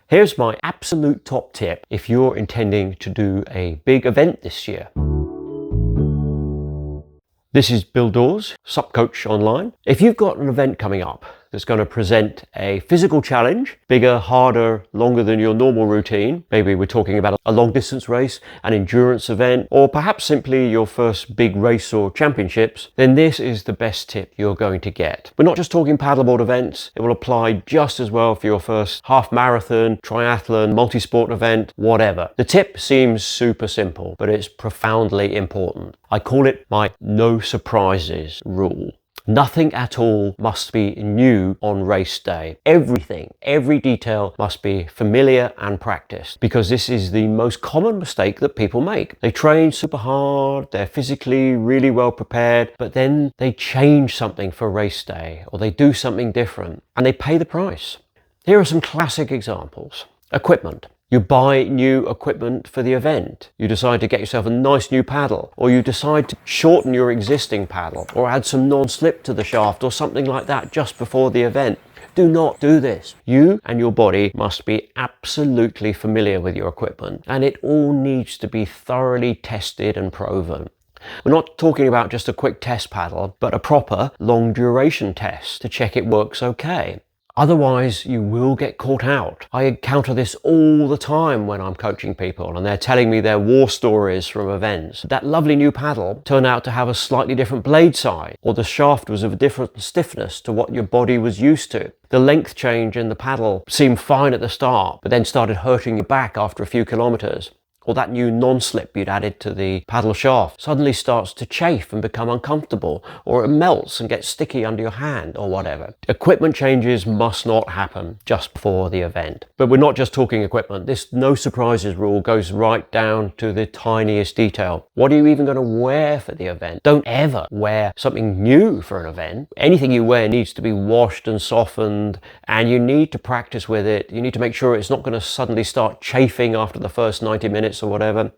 Here's my absolute top tip if you're intending to do a big event this year. This is Bill Dawes, Sup Coach Online. If you've got an event coming up that's going to present a physical challenge, bigger, harder, longer than your normal routine, maybe we're talking about a long distance race, an endurance event, or perhaps simply your first big race or championships, then this is the best tip you're going to get. We're not just talking paddleboard events, it will apply just as well for your first half marathon, triathlon, multi-sport event, whatever. The tip seems super simple, but it's profoundly important. I call it my no surprises rule. Nothing at all must be new on race day. Everything, every detail must be familiar and practiced, because this is the most common mistake that people make. They train super hard, they're physically really well prepared, but then they change something for race day, or they do something different, and they pay the price. Here are some classic examples. Equipment. You buy new equipment for the event. You decide to get yourself a nice new paddle, or you decide to shorten your existing paddle, or add some non-slip to the shaft, or something like that just before the event. Do not do this. You and your body must be absolutely familiar with your equipment, and it all needs to be thoroughly tested and proven. We're not talking about just a quick test paddle, but a proper long duration test to check it works okay. Otherwise, you will get caught out. I encounter this all the time when I'm coaching people and they're telling me their war stories from events. That lovely new paddle turned out to have a slightly different blade size, or the shaft was of a different stiffness to what your body was used to. The length change in the paddle seemed fine at the start, but then started hurting your back after a few kilometers. Or that new non-slip you'd added to the paddle shaft suddenly starts to chafe and become uncomfortable, or it melts and gets sticky under your hand, or whatever. Equipment changes must not happen just before the event. But we're not just talking equipment. This no surprises rule goes right down to the tiniest detail. What are you even going to wear for the event? Don't ever wear something new for an event. Anything you wear needs to be washed and softened, and you need to practice with it. You need to make sure it's not going to suddenly start chafing after the first 90 minutes or whatever.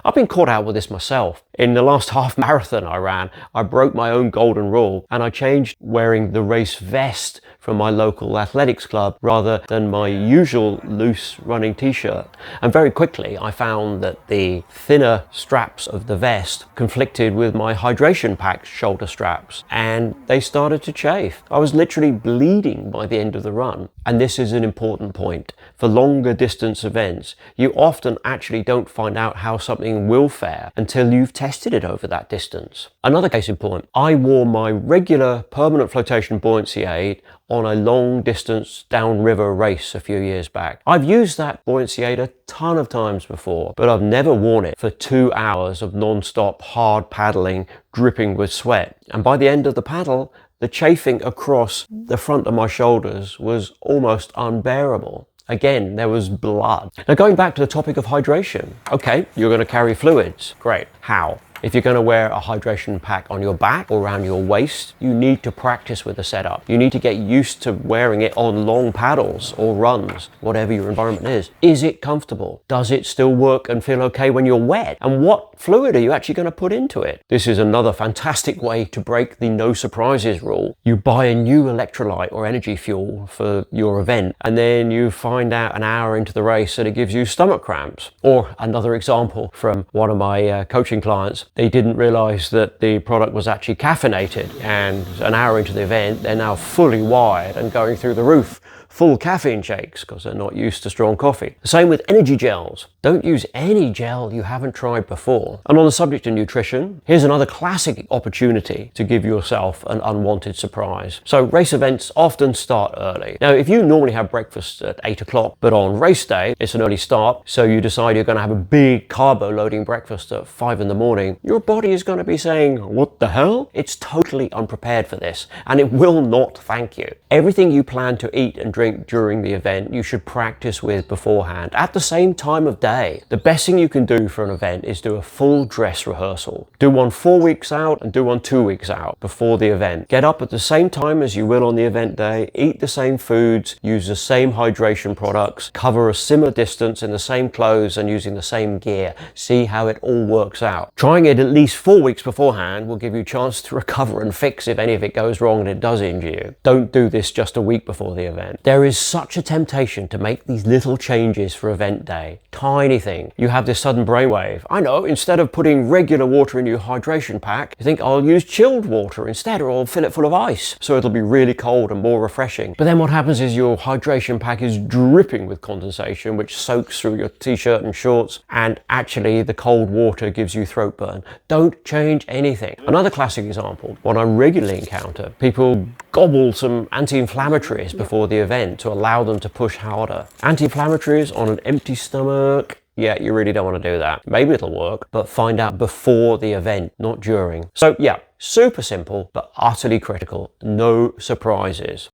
I've been caught out with this myself. In the last half marathon I ran, I broke my own golden rule, and I changed wearing the race vest from my local athletics club rather than my usual loose running t-shirt. And very quickly I found that the thinner straps of the vest conflicted with my hydration pack shoulder straps, and they started to chafe. I was literally bleeding by the end of the run. And this is an important point. For longer distance events, you often actually don't find out how something will fare until you've tested it over that distance. Another case in point, I wore my regular permanent flotation buoyancy aid on a long distance downriver race a few years back. I've used that buoyancy aid a ton of times before, but I've never worn it for 2 hours of non-stop hard paddling, dripping with sweat. And by the end of the paddle, the chafing across the front of my shoulders was almost unbearable. Again, there was blood. Now, going back to the topic of hydration. Okay, you're going to carry fluids. Great. How? If you're going to wear a hydration pack on your back or around your waist, you need to practice with the setup. You need to get used to wearing it on long paddles or runs, whatever your environment is. Is it comfortable? Does it still work and feel okay when you're wet? And what fluid are you actually going to put into it? This is another fantastic way to break the no surprises rule. You buy a new electrolyte or energy fuel for your event, and then you find out an hour into the race that it gives you stomach cramps. Or another example from one of my coaching clients, they didn't realize that the product was actually caffeinated, and an hour into the event they're now fully wired and going through the roof, full caffeine shakes because they're not used to strong coffee. The same with energy gels. Don't use any gel you haven't tried before. And on the subject of nutrition, here's another classic opportunity to give yourself an unwanted surprise. So race events often start early. Now, if you normally have breakfast at 8 o'clock, but on race day it's an early start, so you decide you're going to have a big carbo loading breakfast at 5 in the morning, your body is going to be saying, what the hell? It's totally unprepared for this, and it will not thank you. Everything you plan to eat and drink during the event, you should practice with beforehand at the same time of day. The best thing you can do for an event is do a full dress rehearsal. Do one 4 weeks out and do one 2 weeks out before the event. Get up at the same time as you will on the event day, eat the same foods, use the same hydration products, cover a similar distance in the same clothes and using the same gear. See how it all works out. Trying it at least 4 weeks beforehand will give you a chance to recover and fix if any of it goes wrong and it does injure you. Don't do this just a week before the event. There is such a temptation to make these little changes for event day. Tiny thing. You have this sudden brainwave. I know, instead of putting regular water in your hydration pack, you think I'll use chilled water instead, or I'll fill it full of ice, so it'll be really cold and more refreshing. But then what happens is your hydration pack is dripping with condensation, which soaks through your t-shirt and shorts, and actually the cold water gives you throat burn. Don't change anything. Another classic example, one I regularly encounter, people gobble some anti-inflammatories before the event to allow them to push harder. Anti-inflammatories on an empty stomach, yeah, you really don't want to do that. Maybe it'll work, but find out before the event, not during. So yeah, super simple, but utterly critical. No surprises.